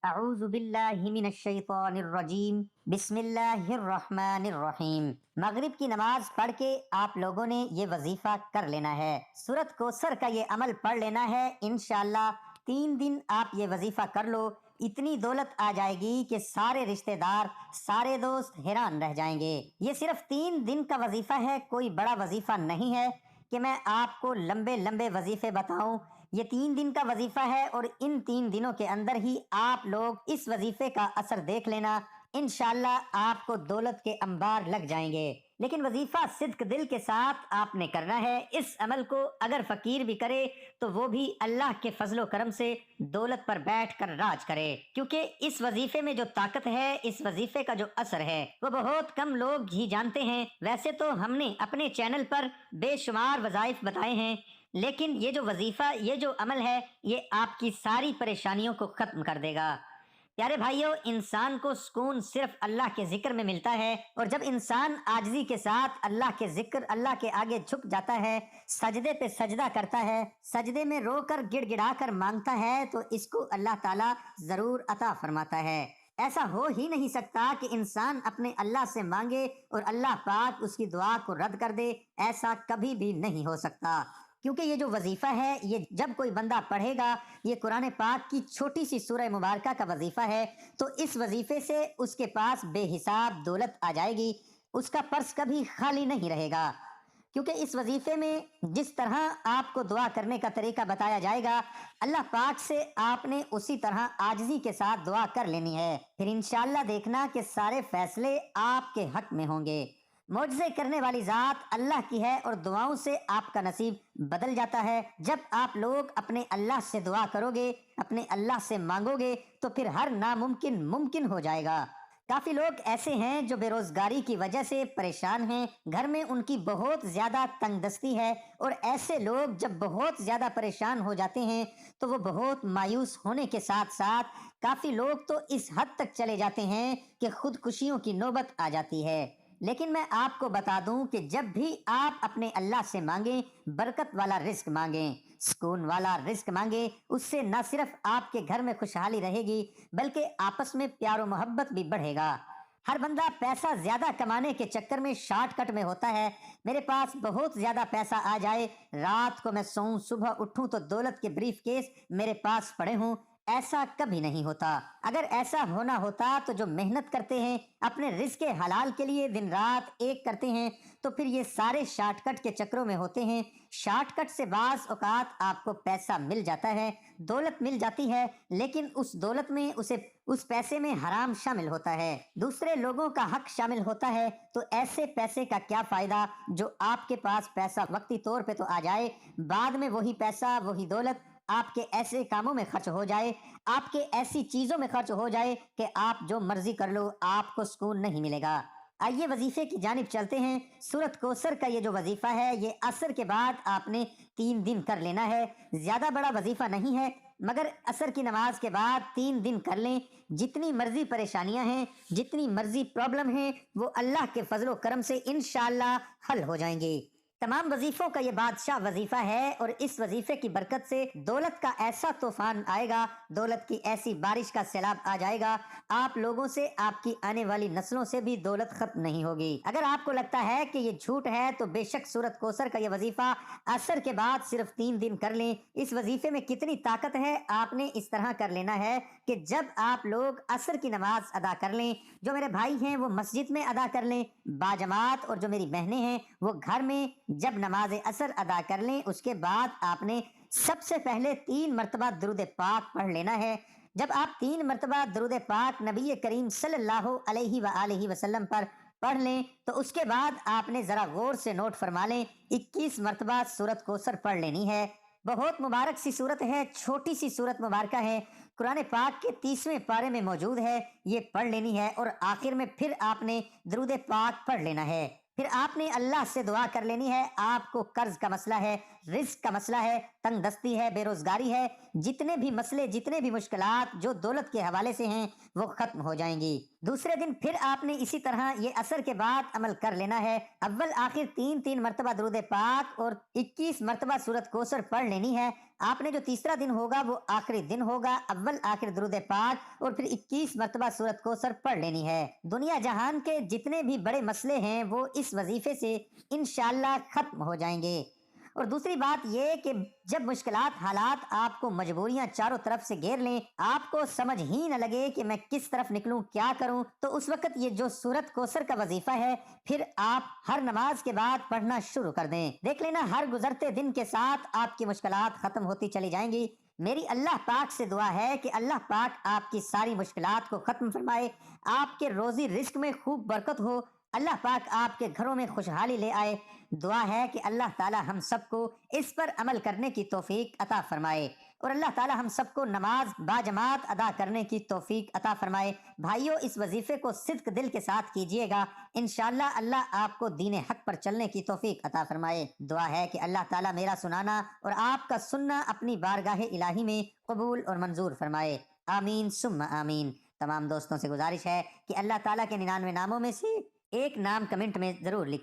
اعوذ باللہ من الشیطان الرجیم بسم اللہ الرحمن الرحیم۔ مغرب کی نماز پڑھ کے آپ لوگوں نے یہ وظیفہ کر لینا ہے، سورۃ کوثر کا یہ عمل پڑھ لینا ہے۔ انشاءاللہ 3 دن آپ یہ وظیفہ کر لو، اتنی دولت آ جائے گی کہ سارے رشتہ دار، سارے دوست حیران رہ جائیں گے۔ یہ صرف 3 دن کا وظیفہ ہے، کوئی بڑا وظیفہ نہیں ہے کہ میں آپ کو لمبے لمبے وظیفے بتاؤں۔ یہ 3 دن کا وظیفہ ہے اور ان 3 دنوں کے اندر ہی آپ لوگ اس وظیفے کا اثر دیکھ لینا، انشاءاللہ آپ کو دولت کے انبار لگ جائیں گے۔ لیکن وظیفہ صدق دل کے ساتھ آپ نے کرنا ہے۔ اس عمل کو اگر فقیر بھی کرے تو وہ بھی اللہ کے فضل و کرم سے دولت پر بیٹھ کر راج کرے، کیونکہ اس وظیفے میں جو طاقت ہے، اس وظیفے کا جو اثر ہے، وہ بہت کم لوگ ہی جانتے ہیں۔ ویسے تو ہم نے اپنے چینل پر بے شمار وظائف بتائے ہیں، لیکن یہ جو وظیفہ، یہ جو عمل ہے، یہ آپ کی ساری پریشانیوں کو ختم کر دے گا۔ پیارے بھائیو، انسان کو سکون صرف اللہ کے ذکر میں ملتا ہے، اور جب انسان عاجزی کے ساتھ اللہ کے ذکر، اللہ کے آگے جھک جاتا ہے، سجدے پہ سجدہ کرتا ہے، سجدے میں رو کر گڑ گڑا کر مانگتا ہے، تو اس کو اللہ تعالیٰ ضرور عطا فرماتا ہے۔ ایسا ہو ہی نہیں سکتا کہ انسان اپنے اللہ سے مانگے اور اللہ پاک اس کی دعا کو رد کر دے، ایسا کبھی بھی نہیں ہو سکتا۔ کیونکہ یہ جو وظیفہ ہے، یہ جب کوئی بندہ پڑھے گا، یہ قرآن پاک کی چھوٹی سی سورہ مبارکہ کا وظیفہ ہے، تو اس وظیفے سے اس کے پاس بے حساب دولت آ جائے گی، اس کا پرس کبھی خالی نہیں رہے گا۔ کیونکہ اس وظیفے میں جس طرح آپ کو دعا کرنے کا طریقہ بتایا جائے گا، اللہ پاک سے آپ نے اسی طرح عاجزی کے ساتھ دعا کر لینی ہے، پھر انشاءاللہ دیکھنا کہ سارے فیصلے آپ کے حق میں ہوں گے۔ معجزے کرنے والی ذات اللہ کی ہے، اور دعاؤں سے آپ کا نصیب بدل جاتا ہے۔ جب آپ لوگ اپنے اللہ سے دعا کرو گے، اپنے اللہ سے مانگو گے، تو پھر ہر ناممکن ممکن ہو جائے گا۔ کافی لوگ ایسے ہیں جو بے روزگاری کی وجہ سے پریشان ہیں، گھر میں ان کی بہت زیادہ تنگ دستی ہے، اور ایسے لوگ جب بہت زیادہ پریشان ہو جاتے ہیں تو وہ بہت مایوس ہونے کے ساتھ ساتھ کافی لوگ تو اس حد تک چلے جاتے ہیں کہ خودکشیوں کی نوبت آ جاتی ہے۔ لیکن میں آپ کو بتا دوں کہ جب بھی آپ اپنے اللہ سے مانگیں، برکت والا رزق مانگیں، سکون والا رزق مانگیں، اس سے نہ صرف آپ کے گھر میں خوشحالی رہے گی بلکہ آپس میں پیار و محبت بھی بڑھے گا۔ ہر بندہ پیسہ زیادہ کمانے کے چکر میں شارٹ کٹ میں ہوتا ہے۔ میرے پاس بہت زیادہ پیسہ آ جائے، رات کو میں سوؤں، صبح اٹھوں تو دولت کے بریف کیس میرے پاس پڑے ہوں، ایسا کبھی نہیں ہوتا۔ اگر ایسا ہونا ہوتا تو جو محنت کرتے ہیں، اپنے رزق حلال کے لیے دن رات ایک کرتے ہیں، تو پھر یہ سارے شارٹ کٹ کے چکروں میں ہوتے ہیں۔ شارٹ کٹ سے بعض اوقات آپ کو پیسہ مل جاتا ہے، دولت مل جاتی ہے، لیکن اس دولت میں اس پیسے میں حرام شامل ہوتا ہے، دوسرے لوگوں کا حق شامل ہوتا ہے۔ تو ایسے پیسے کا کیا فائدہ جو آپ کے پاس پیسہ وقتی طور پہ تو آ جائے، بعد میں وہی پیسہ، وہی دولت آپ کے ایسے کاموں میں خرچ ہو جائے، آپ کے ایسی چیزوں میں خرچ ہو جائے کہ آپ جو مرضی کر لو، آپ کو سکون نہیں ملے گا۔ آئیے وظیفے کی جانب چلتے ہیں۔ سورۃ کوثر کا یہ جو وظیفہ ہے، یہ عصر کے بعد آپ نے 3 دن کر لینا ہے۔ زیادہ بڑا وظیفہ نہیں ہے، مگر عصر کی نماز کے بعد 3 دن کر لیں۔ جتنی مرضی پریشانیاں ہیں، جتنی مرضی پرابلم ہیں، وہ اللہ کے فضل و کرم سے انشاءاللہ حل ہو جائیں گے۔ تمام وظیفوں کا یہ بادشاہ وظیفہ ہے، اور اس وظیفے کی برکت سے دولت کا ایسا طوفان آئے گا، دولت کی ایسی بارش کا سیلاب آ جائے گا، آپ لوگوں سے، آپ کی آنے والی نسلوں سے بھی دولت ختم نہیں ہوگی۔ اگر آپ کو لگتا ہے کہ یہ جھوٹ ہے تو بے شک سورۃ کوثر کا یہ وظیفہ عصر کے بعد صرف 3 دن کر لیں۔ اس وظیفے میں کتنی طاقت ہے، آپ نے اس طرح کر لینا ہے کہ جب آپ لوگ عصر کی نماز ادا کر لیں، جو میرے بھائی ہیں وہ مسجد میں ادا کر لیں باجماعت، اور جو میری بہنیں ہیں وہ گھر میں جب نماز عصر ادا کر لیں، اس کے بعد آپ نے سب سے پہلے 3 مرتبہ درود پاک پڑھ لینا ہے۔ جب آپ 3 مرتبہ درود پاک نبی کریم صلی اللہ علیہ وآلہ وسلم پر پڑھ لیں، تو اس کے بعد آپ نے ذرا غور سے نوٹ فرما لیں، 21 مرتبہ سورۃ کوثر پڑھ لینی ہے۔ بہت مبارک سی سورت ہے، چھوٹی سی سورت مبارکہ ہے، قرآن پاک کے 30ویں پارے میں موجود ہے، یہ پڑھ لینی ہے، اور آخر میں پھر آپ نے درود پاک پڑھ لینا ہے۔ پھر آپ نے اللہ سے دعا کر لینی ہے۔ آپ کو قرض کا مسئلہ ہے، رزق کا مسئلہ ہے، تنگ دستی ہے، بے روزگاری ہے، جتنے بھی مسئلے، جتنے بھی مشکلات جو دولت کے حوالے سے ہیں وہ ختم ہو جائیں گی۔ دوسرے دن پھر آپ نے اسی طرح یہ عصر کے بعد عمل کر لینا ہے، اول آخر 3 مرتبہ درود پاک اور 21 مرتبہ سورت کوثر پڑھ لینی ہے۔ آپ نے جو تیسرا دن ہوگا وہ آخری دن ہوگا، اول آخر درود پاک اور پھر 21 مرتبہ سورت کوثر پڑھ لینی ہے۔ دنیا جہان کے جتنے بھی بڑے مسئلے ہیں وہ اس وظیفے سے انشاءاللہ ختم ہو جائیں گے۔ اور دوسری بات یہ کہ جب مشکلات، حالات آپ کو، مجبوریاں چاروں طرف سے گھیر لیں، آپ کو سمجھ ہی نہ لگے کہ میں کس طرف نکلوں، کیا کروں، تو اس وقت یہ جو سورت کوثر کا وظیفہ ہے پھر آپ ہر نماز کے بعد پڑھنا شروع کر دیں۔ دیکھ لینا ہر گزرتے دن کے ساتھ آپ کی مشکلات ختم ہوتی چلی جائیں گی۔ میری اللہ پاک سے دعا ہے کہ اللہ پاک آپ کی ساری مشکلات کو ختم فرمائے، آپ کے روزی رزق میں خوب برکت ہو، اللہ پاک آپ کے گھروں میں خوشحالی لے آئے۔ دعا ہے کہ اللہ تعالی ہم سب کو اس پر عمل کرنے کی توفیق عطا فرمائے، اور اللہ تعالی ہم سب کو نماز باجماعت ادا کرنے کی توفیق عطا فرمائے۔ بھائیوں، اس وظیفے کو صدق دل کے ساتھ کیجئے گا، انشاءاللہ اللہ آپ کو دین حق پر چلنے کی توفیق عطا فرمائے۔ دعا ہے کہ اللہ تعالی میرا سنانا اور آپ کا سننا اپنی بارگاہ الہی میں قبول اور منظور فرمائے، آمین ثم آمین۔ تمام دوستوں سے گزارش ہے کہ اللہ تعالیٰ کے 99 ناموں میں سے ایک نام کمنٹ میں ضرور لکھیں۔